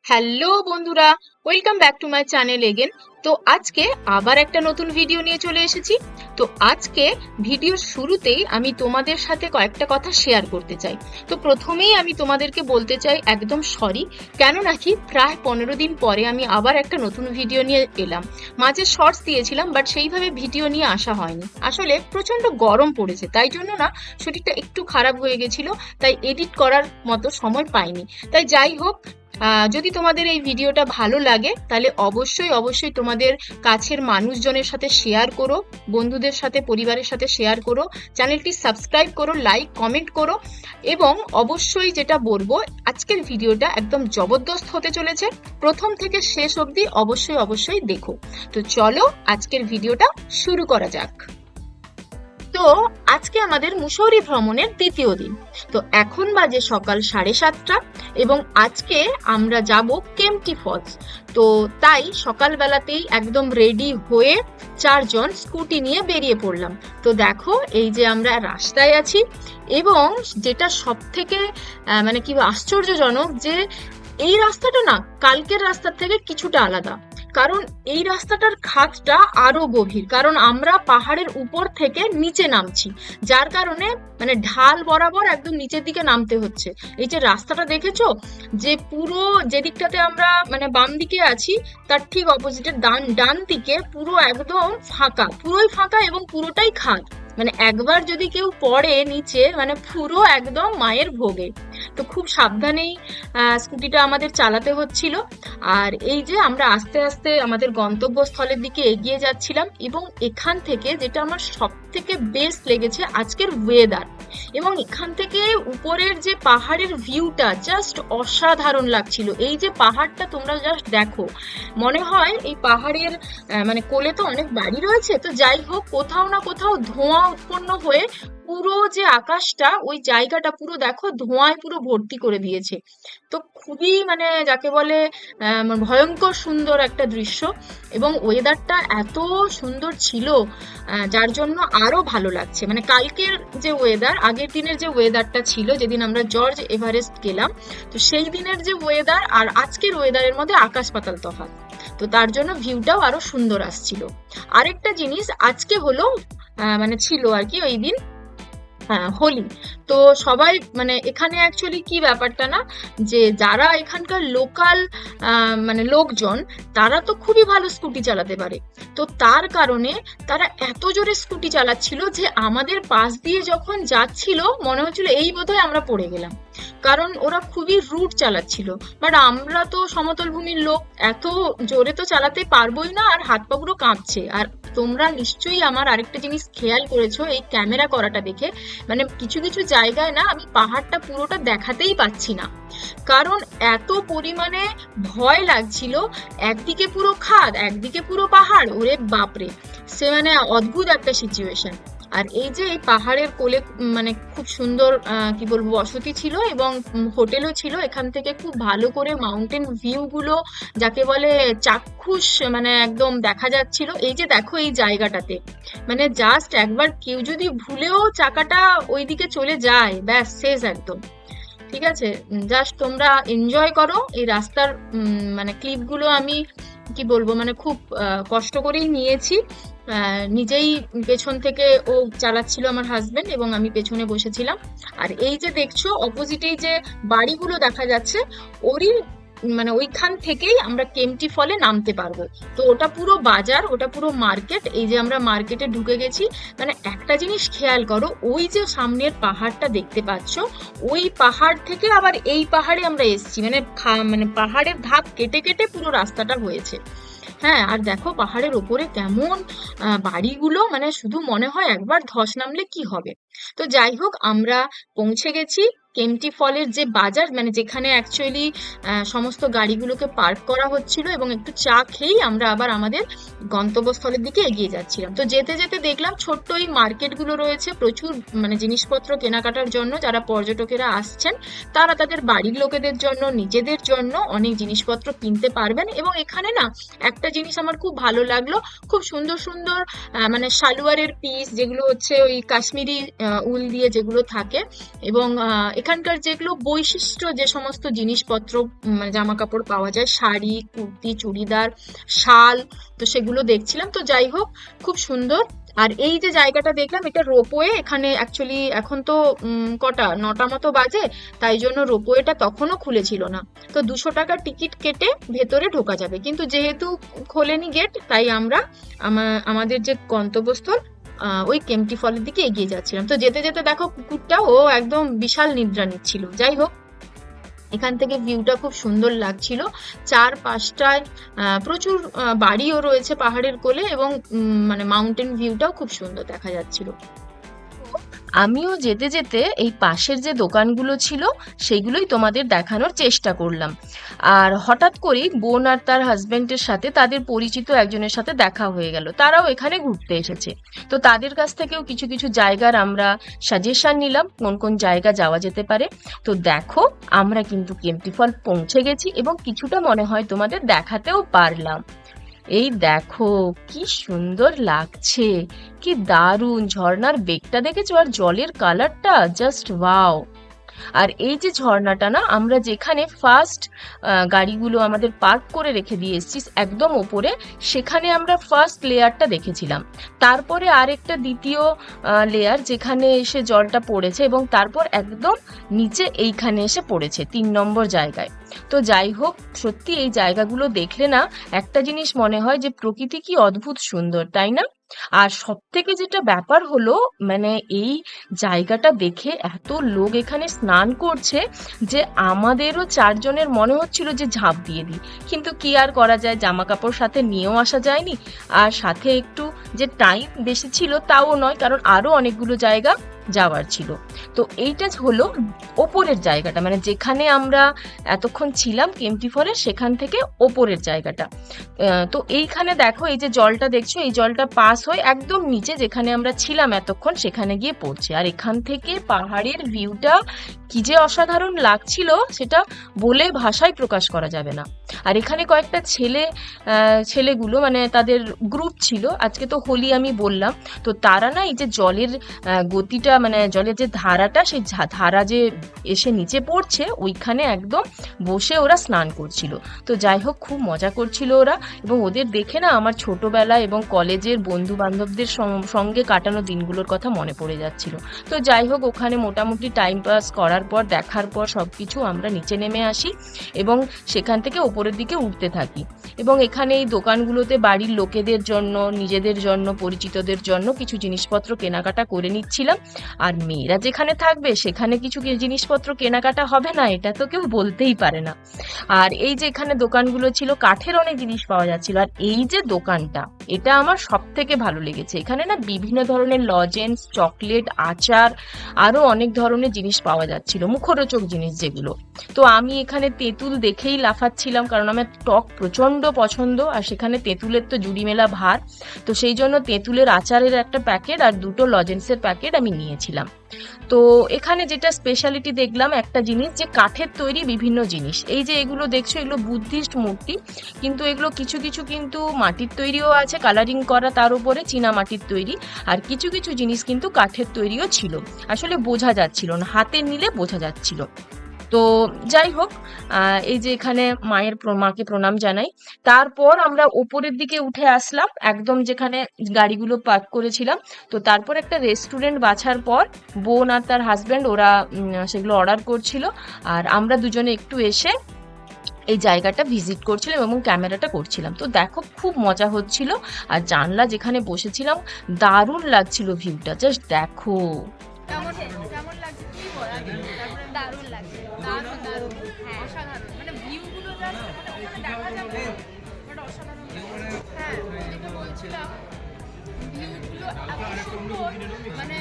Hello বন্ধুরা, welcome back to my channel again. তো আজকে আবার একটা নতুন ভিডিও নিয়ে চলে এসেছি। তো আজকে ভিডিওর শুরুতেই আমি তোমাদের সাথে কয়েকটা কথা শেয়ার করতে চাই। তো প্রথমেই আমি তোমাদেরকে বলতে চাই একদম সরি, কেন নাকি প্রায় 15 দিন পরে আমি আবার একটা নতুন ভিডিও নিয়ে এলাম। মাঝে শর্টস দিয়েছিলাম, বাট সেইভাবে ভিডিও নিয়ে আসা হয়নি। আসলে প্রচন্ড গরম পড়েছে, তাই জন্য না শরীরটা একটু খারাপ হয়ে গেছিল, তাই এডিট করার মতো সময় পাইনি। তাই যাই হোক, যদি তোমাদের এই ভিডিওটা ভালো লাগে তাহলে অবশ্যই অবশ্যই তোমাদের কাছের মানুষজনের সাথে শেয়ার করো, বন্ধুদের সাথে, পরিবারের সাথে শেয়ার করো, চ্যানেলটি সাবস্ক্রাইব করো, লাইক কমেন্ট করো, এবং অবশ্যই যেটা বলবো, আজকের ভিডিওটা একদম জবরদস্ত হতে চলেছে। প্রথম থেকে শেষ অবধি অবশ্যই অবশ্যই দেখো। তো চলো আজকের ভিডিওটা শুরু করা যাক। তো আজকে আমাদের মুসৌরি ভ্রমণের দ্বিতীয় দিন। তো এখন বাজে সকাল 7:30 এবং আজকে আমরা যাব কেম্পটি ফলস। তো তাই সকালবেলাতেই একদম রেডি হয়ে চারজন স্কুটি নিয়ে বেরিয়ে পড়লাম। তো দেখো, এই যে আমরা রাস্তায় আছি, এবং যেটা সব থেকে মানে কি আশ্চর্যজনক, যে এই রাস্তাটা না কালকের রাস্তার থেকে কিছুটা আলাদা। কারণ এই রাস্তাটার খাদটা আরো গভীর, কারণ আমরা পাহাড়ের উপর থেকে নিচে নামছি, যার কারণে মানে ঢাল বরাবর একদম নিচের দিকে নামতে হচ্ছে। এই যে রাস্তাটা দেখেছো, যে পুরো যেদিকটাতে আমরা মানে বাম দিকে আছি, তার ঠিক অপোজিটের ডান দিকে পুরো একদম ফাঁকা, পুরোই ফাঁকা এবং পুরোটাই খাদ। মানে একবার যদি কেউ পড়ে নিচে, মানে পুরো একদম মায়ের ভোগে। তো খুব সাবধানেই স্কুটিটা আমাদের চালাতে হচ্ছিল। আর এই যে আমরা আস্তে আস্তে আমাদের গন্তব্যস্থলের দিকে এগিয়ে যাচ্ছিলাম, এবং এখান থেকে যেটা আমার সব থেকে বেস্ট লেগেছে আজকের ওয়েদার, এবং এখান থেকে উপরের যে পাহাড়ের ভিউটা জাস্ট অসাধারণ লাগছিল। এই যে পাহাড়টা তোমরা জাস্ট দেখো, মনে হয় এই পাহাড়ের মানে কোলে তো অনেক বাড়ি রয়েছে, তো যাই হোক কোথাও না কোথাও ধোঁয়া উৎপন্ন হয়ে পুরো যে আকাশটা, ওই জায়গাটা পুরো দেখো ধোঁয়ায় পুরো ভর্তি করে দিয়েছে। তো খুবই মানে যাকে বলে ভয়ঙ্কর সুন্দর একটা দৃশ্য, এবং ওয়েদারটা এত সুন্দর ছিল, যার জন্য আরো ভালো লাগছে। মানে কালকের যে ওয়েদার, আগের দিনের যে ওয়েদারটা ছিল যেদিন আমরা জর্জ এভারেস্ট গেলাম, তো সেই দিনের যে ওয়েদার আর আজকের ওয়েদারের মধ্যে আকাশ পাতাল তফাৎ। তো তার জন্য ভিউটাও আরো সুন্দর আসছিল। আরেকটা জিনিস আজকে হলো মানে ছিল আর কি ওই দিন হোলি। তো সবাই মানে এখানে অ্যাকচুয়ালি কি ব্যাপারটা না, যে যারা এখানকার লোকাল মানে লোকজন, তারা তো খুবই ভালো স্কুটি চালাতে পারে। তো তার কারণে তারা এত জোরে স্কুটি চালাচ্ছিল যে আমাদের পাশ দিয়ে যখন যাচ্ছিল মনে হচ্ছিল এই বোধহয় আমরা পড়ে গেলাম, কারণ ওরা খুবই রুট চালাচ্ছিল। বাট আমরা তো সমতল ভূমির লোক, এত জোরে তো চালাতে পারবোই না, আর হাত পা পুরো কাঁপছে। আর তোমরা নিশ্চয়ই আমার আরেকটা জিনিস খেয়াল করেছো এই ক্যামেরা করাটা দেখে, মানে কিছু কিছু জায়গায় না আমি পাহাড়টা পুরোটা দেখাতেই পাচ্ছি না, কারণ এত পরিমাণে ভয় লাগছিল। একদিকে পুরো খাদ, একদিকে পুরো পাহাড়, ওরে বাপরে, সে মানে অদ্ভুত একটা সিচুয়েশন। আর এই যে এই পাহাড়ের কোলে মানে খুব সুন্দর কি বলবো বসতি ছিল, এবং হোটেলও ছিল। এখান থেকে খুব ভালো করে মাউন্টেন ভিউ গুলো যাকে বলে চাক্ষুষ মানে একদম দেখা যাচ্ছিল। এই যে দেখো এই জায়গাটাতে, মানে জাস্ট একবার কেউ যদি ভুলেও চাকাটা ওইদিকে চলে যায়, ব্যাস শেষ একদম। ঠিক আছে, জাস্ট তোমরা এনজয় করো এই রাস্তার মানে ক্লিপ গুলো। আমি কি বলবো, মানে খুব কষ্ট করেই নিয়েছি। নিজেই পেছন থেকে ও চালাচ্ছিল আমার হাজবেন্ড, এবং আমি পেছনে বসেছিলাম। আর এই যে দেখছো অপোজিটেই যে বাড়িগুলো দেখা যাচ্ছে, ওরই মানে ওইখান থেকেই আমরা কেম্পটি ফলে নামতে পারবো। তো ওটা পুরো বাজার, ওটা পুরো মার্কেট। এই যে আমরা মার্কেটে ঢুকে গেছি। মানে একটা জিনিস খেয়াল করো, ওই যে সামনের পাহাড়টা দেখতে পাচ্ছ, ওই পাহাড় থেকে আবার এই পাহাড়ে আমরা এসেছি, মানে মানে পাহাড়ের ধাপ কেটে কেটে পুরো রাস্তাটা হয়েছে। হ্যাঁ, আর দেখো পাহাড়ের ওপরে কেমন বাড়িগুলো, মানে শুধু মনে হয় একবার ধস নামলে কি হবে। তো যাই হোক, আমরা পৌঁছে গেছি কেম্পটি ফলের যে বাজার, মানে যেখানে অ্যাকচুয়ালি সমস্ত গাড়িগুলোকে পার্ক করা হচ্ছিল, এবং একটু চা খেয়েই আমরা আবার আমাদের গন্তব্যস্থলের দিকে এগিয়ে যাচ্ছিলাম। তো যেতে যেতে দেখলাম ছোট্ট এই মার্কেটগুলো রয়েছে, প্রচুর মানে জিনিসপত্র কেনাকাটার জন্য। যারা পর্যটকেরা আসছেন তারা তাদের বাড়ির লোকেদের জন্য, নিজেদের জন্য অনেক জিনিসপত্র কিনতে পারবেন। এবং এখানে না একটা জিনিস আমার খুব ভালো লাগলো, খুব সুন্দর সুন্দর মানে সালোয়ারের পিস, যেগুলো হচ্ছে ওই কাশ্মীরি উল দিয়ে যেগুলো থাকে। এবং এখানে এখানকার যেগুলো বৈশিষ্ট্য, যে সমস্ত জিনিসপত্র মানে জামা কাপড় পাওয়া যায়, শাড়ি, কুর্তি, চুড়িদার, শাল, তো সেগুলো দেখছিলাম। তো যাই হোক, খুব সুন্দর। আর এই যে জায়গাটা দেখলাম, এটা রোপওয়ে। এখানে অ্যাকচুয়ালি এখন তো কটা 9টা মতো বাজে, তাই জন্য রোপওয়েটা তখনও খুলেছিল না। তো 200 টাকা টিকিট কেটে ভেতরে ঢোকা যাবে, কিন্তু যেহেতু খোলেনি গেট, তাই আমরা আমাদের যে গন্তব্যস্থল ওই কেম্পটি ফলের দিকে এগিয়ে যাচ্ছিলাম। তো যেতে যেতে দেখো কুকুরটা ও একদম বিশাল নিদ্রা নিচ্ছিল। যাই হোক, এখান থেকে ভিউটা খুব সুন্দর লাগছিল। চারপাশটায় প্রচুর বাড়িও রয়েছে পাহাড়ের কোলে, এবং মানে মাউন্টেন ভিউটাও খুব সুন্দর দেখা যাচ্ছিল। আমিও যেতে যেতে এই পাশের যে দোকানগুলো ছিল সেগুলোই তোমাদের দেখানোর চেষ্টা করলাম। আর হঠাৎ করেই বোন আর তার হাজবেন্ডের সাথে তাদের পরিচিত একজনের সাথে দেখা হয়ে গেল। তারাও এখানে ঘুরতে এসেছে। তো তাদের কাছ থেকেও কিছু কিছু জায়গার আমরা সাজেশন নিলাম, কোন কোন জায়গা যাওয়া যেতে পারে। তো দেখো, আমরা কিন্তু কেম্পটি ফল পৌঁছে গেছি, এবং কিছুটা মনে হয় তোমাদের দেখাতেও পারলাম। এই দেখো কি সুন্দর লাগছে, কি দারুণ! ঝর্ণার বেগটা দেখেছো? আর জলের কালারটা জাস্ট ওয়াও। আর এই যে ঝর্ণাটা না, আমরা যেখানে ফার্স্ট গাড়িগুলো আমাদের পার্ক করে রেখে দিয়ে এসেছি একদম ওপরে, সেখানে আমরা ফার্স্ট লেয়ারটা দেখেছিলাম। তারপরে আরেকটা দ্বিতীয় লেয়ার যেখানে এসে জলটা পড়েছে, এবং তারপর একদম নিচে এইখানে এসে পড়েছে 3 নম্বর জায়গায়। তো যাই হোক, সত্যি এই জায়গাগুলো দেখলে না একটা জিনিস মনে হয় যে প্রকৃতি কি অদ্ভুত সুন্দর, তাই না? আর সব থেকে যেটা ব্যাপার হলো, মানে এই জায়গাটা দেখে এত লোক এখানে স্নান করছে যে আমাদেরও 4 জনের মনে হচ্ছিল যে ঝাঁপ দিয়ে দিই, কিন্তু কি আর করা যায়, জামা কাপড় সাথে নিয়েও আসা যায়নি। আর সাথে একটু যে টাইম বেশি ছিল তাও নয়, কারণ আরো অনেকগুলো জায়গা যাওয়ার ছিল। তো এইটা হলো ওপরের জায়গাটা, মানে যেখানে আমরা এতক্ষণ ছিলাম কেম্পটি ফলের, সেখান থেকে ওপরের জায়গাটা। তো এইখানে দেখো, এই যে জলটা দেখছো, এই জলটা পাস হয়ে একদম নিচে যেখানে আমরা ছিলাম এতক্ষণ সেখানে গিয়ে পড়ছে। আর এখান থেকে পাহাড়ের ভিউটা কি যে অসাধারণ লাগছিল, সেটা বলে ভাষায় প্রকাশ করা যাবে না। আর এখানে কয়েকটা ছেলেগুলো, মানে তাদের গ্রুপ ছিল, আজকে তো হোলি আমি বললাম, তো তারা না এই যে জলের গতিটা, মানে জলের যে ধারাটা, সেই ধারা যে এসে নিচে পড়ছে ওইখানে একদম বসে ওরা স্নান করছিল। তো যাই হোক, খুব মজা করছিল ওরা, এবং ওদের দেখে না আমার ছোটবেলা এবং কলেজের বন্ধু বান্ধবদের সঙ্গে কাটানো দিনগুলোর কথা মনে পড়ে যাচ্ছিল। তো যাই হোক, ওখানে মোটামুটি টাইম পাস করার পর, দেখার পর সবকিছু, আমরা নিচে নেমে আসি এবং সেখান থেকে ওপরের দিকে উঠতে থাকি। এবং এখানে এই দোকানগুলোতে বাড়ির লোকেদের জন্য, নিজেদের জন্য, পরিচিতদের জন্য কিছু জিনিসপত্র কেনাকাটা করে নিচ্ছিলাম। আর মেয়েরা যেখানে থাকবে সেখানে কিছু জিনিসপত্র কেনাকাটা হবে না, এটা তো কেউ বলতেই পারে না। আর এই যে এখানে দোকানগুলো ছিল, কাঠের অনেক জিনিস পাওয়া যাচ্ছিল। আর এই যে দোকানটা, এটা আমার সব থেকে ভালো লেগেছে। এখানে না বিভিন্ন ধরনের লজেন্স, চকলেট, আচার, আরো অনেক ধরনের জিনিস পাওয়া যাচ্ছিল, মুখরোচক জিনিস যেগুলো। তো আমি এখানে তেঁতুল দেখেই লাফাচ্ছিলাম, কারণ আমার টক প্রচন্ড পছন্দ, আর সেখানে তেঁতুলের তো জুড়ি মেলা ভার। তো সেই জন্য তেঁতুলের আচারের একটা প্যাকেট আর 2টো লজেন্সের প্যাকেট আমি নিয়েছিলাম। তো এখানে যেটা স্পেশালিটি দেখলাম একটা জিনিস, যে কাঠের তৈরি বিভিন্ন জিনিস। এই যে এগুলো দেখছো, এগুলো বুদ্ধিস্ট মূর্তি, কিন্তু এগুলো কিছু কিছু কিন্তু মাটির তৈরিও আছে, কালারিং করা, তার উপরে চীনা মাটির তৈরি। আর কিছু কিছু জিনিস কিন্তু কাঠের তৈরিও ছিল, আসলে বোঝা যাচ্ছিল না, হাতে নিলে বোঝা যাচ্ছিল। তো যাই হোক, এই যে এখানে মাকে প্রণাম জানাই। তারপর আমরা ওপরের দিকে উঠে আসলাম, একদম যেখানে গাড়িগুলো পার্ক করেছিলাম। তো তারপর একটা রেস্টুরেন্ট বাছার পর বোন আর তার হাজবেন্ড ওরা সেগুলো অর্ডার করছিল, আর আমরা দুজনে একটু এসে এই জায়গাটা ভিজিট করছিলাম এবং ক্যামেরাটা করছিলাম। তো দেখো, খুব মজা হচ্ছিল। আর জানলা যেখানে বসেছিলাম, দারুণ লাগছিল ভিউটা, জাস্ট দেখো। কেমন লাগছে কি বলা যায়, তারপরে দারুণ লাগছে, দারুণ দারুণ, হ্যাঁ অসাধারণ, মানে ভিউগুলো জাস্ট ওখানে দেখা যাবে, বাট অসাধারণ। হ্যাঁ, যেটা বলছিলাম, ভিউগুলো এত সুন্দর, মানে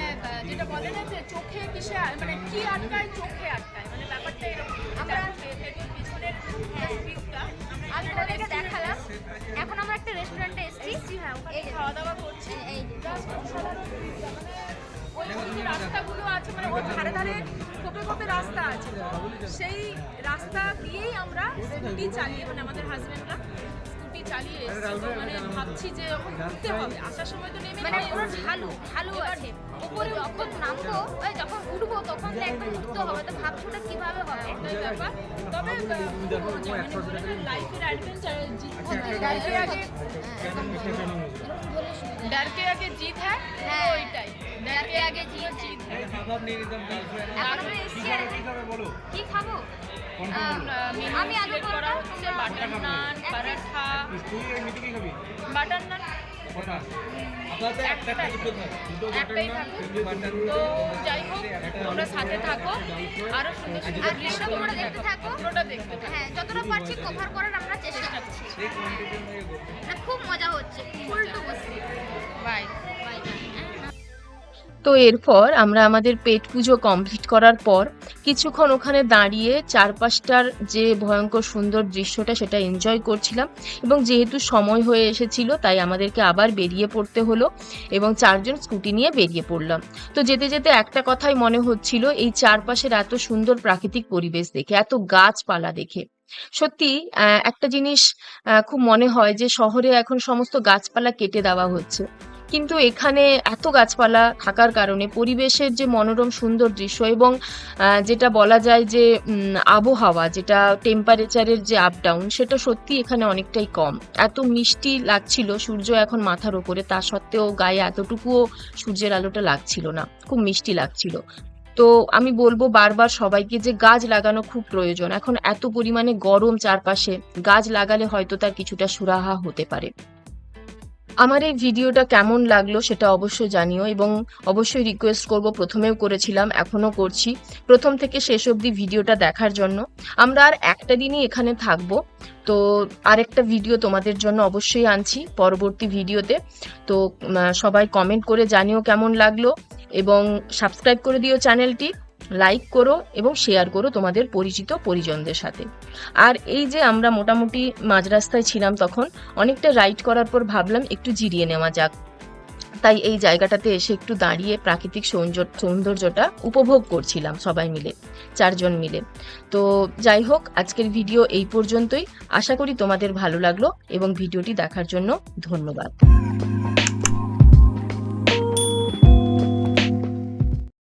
যেটা বলে না যে চোখে কিসে, মানে কি আটকায়, চোখে আটকায়, মানে ব্যাপারটা এরকম। আমরা পিছনের ভিউটা আমি ওদেরকে দেখালাম। এখন আমরা একটা রেস্টুরেন্টে এসেছি, হ্যাঁ ওখানে খাওয়া দাওয়া করছি। এই জাস্ট অসাধারণ ভিউটা, মানে ওই যে রাস্তাগুলো আছে, মানে ওর ধারে ধারে খোপে খোপে রাস্তা আছে, সেই রাস্তা দিয়েই আমরা স্কুটি চালিয়ে, মানে আমাদের হাজবেন্ডরা স্কুটি স্কুটি চালিয়ে এসেছি, তো মানে ভাবছি যে যখন উঠতে হবে, আসার সময় তো নেমে মানে পুরো ঢালু আছে উপরে, যখন নামবো যখন উঠবো তখন তো একদম উঠতে হবে, তো ভাবছি ওটা কিভাবে হবে। একটাই ব্যাপার। তবে লাইফের অ্যাডভেঞ্চার डर के आगे जीत है, ওইটাই डर के आगे जीत है। এখন আমরা এসছি আর কি খাবো? আমি আগে করা হচ্ছে বাটার নান, পরাঠা, বাটার নান একটাই থাকবে। তো যাই হোক, তোমরা সাথে থাকো, আরো সুন্দর সুন্দর দৃশ্য তোমরা দেখতে থাকো, পুরোটা দেখতে থাকো। হ্যাঁ, যতটা পারছি কভার করার আমরা চেষ্টা করছি। না, খুব মজা হচ্ছে, ফুল টু বসে। বাই। তো এরপর আমরা আমাদের পেট পুজো কমপ্লিট করার পর কিছুক্ষণ ওখানে দাঁড়িয়ে চারপাশটার যে ভয়ঙ্কর সুন্দর দৃশ্যটা সেটা এনজয় করছিলাম, এবং যেহেতু সময় হয়ে এসেছিল তাই আমাদেরকে আবার বেরিয়ে পড়তে হলো এবং 4 জন স্কুটি নিয়ে বেরিয়ে পড়লাম। তো যেতে যেতে একটা কথাই মনে হচ্ছিল, এই চারপাশের এত সুন্দর প্রাকৃতিক পরিবেশ দেখে, এত গাছপালা দেখে সত্যি একটা জিনিস খুব মনে হয় যে শহরে এখন সমস্ত গাছপালা কেটে দেওয়া হচ্ছে, কিন্তু এখানে এত গাছপালা থাকার কারণে পরিবেশের যে মনোরম সুন্দর দৃশ্য এবং যেটা বলা যায় যে আবহাওয়া, যেটা টেম্পারেচারের যে আপ ডাউন, সেটা সত্যি এখানে অনেকটাই কম। এত মিষ্টি লাগছিল, সূর্য এখন মাথার ওপরে, তা সত্ত্বেও গায়ে এতটুকুও সূর্যের আলোটা লাগছিল না, খুব মিষ্টি লাগছিল। তো আমি বলবো বারবার সবাইকে যে গাছ লাগানো খুব প্রয়োজন। এখন এত পরিমাণে গরম চারপাশে, গাছ লাগালে হয়তো তার কিছুটা সুরাহা হতে পারে। আমার এই ভিডিওটা কেমন লাগলো সেটা অবশ্যই জানিও, এবং অবশ্যই রিকোয়েস্ট করব, প্রথমেও করেছিলাম এখনো করছি, প্রথম থেকে শেষ অবধি ভিডিওটা দেখার জন্য। আমরা আর একটা দিনই এখানে থাকবো, তো আরেকটা ভিডিও তোমাদের জন্য অবশ্যই আনছি পরবর্তী ভিডিওতে। তো সবাই কমেন্ট করে জানিও কেমন লাগলো, এবং সাবস্ক্রাইব করে দিও চ্যানেলটি, লাইক করো এবং শেয়ার করো তোমাদের পরিচিত পরিজনদের সাথে। আর এই যে আমরা মোটামুটি মাঝ রাস্তায় ছিলাম, তখন অনেকটা রাইড করার পর ভাবলাম একটু জিরিয়ে নেওয়া যাক, তাই এই জায়গাটাতে এসে একটু দাঁড়িয়ে প্রাকৃতিক সৌন্দর্যটা উপভোগ করছিলাম সবাই মিলে, 4 জন মিলে। তো যাই হোক, আজকের ভিডিও এই পর্যন্তই। আশা করি তোমাদের ভালো লাগলো এবং ভিডিওটি দেখার জন্য ধন্যবাদ।